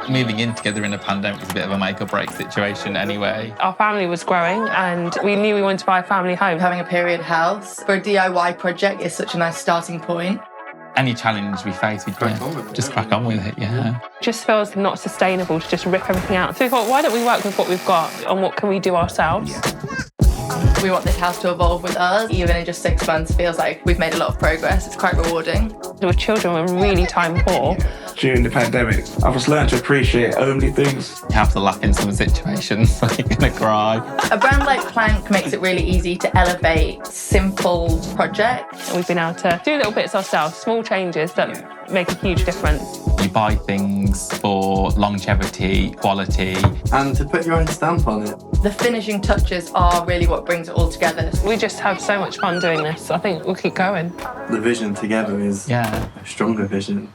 Moving in together in a pandemic is a bit of a make or break situation anyway. Our family was growing and we knew we wanted to buy a family home. Having a period house for a DIY project is such a nice starting point. Any challenge we face, we just crack on with it, yeah. It just feels not sustainable to just rip everything out. So we thought, why don't we work with what we've got and what can we do ourselves? We want this house to evolve with us. Even in just 6 months, feels like we've made a lot of progress. It's quite rewarding. With children, we're really time poor. During the pandemic, I've just learned to appreciate homely things. You have to laugh in some situations, like you're gonna cry. A brand like Plank makes it really easy to elevate simple projects. We've been able to do little bits ourselves, small changes that make a huge difference. You buy things for longevity, quality. And to put your own stamp on it. The finishing touches are really what brings it all together. We just have so much fun doing this. I think we'll keep going. The vision together is a stronger vision.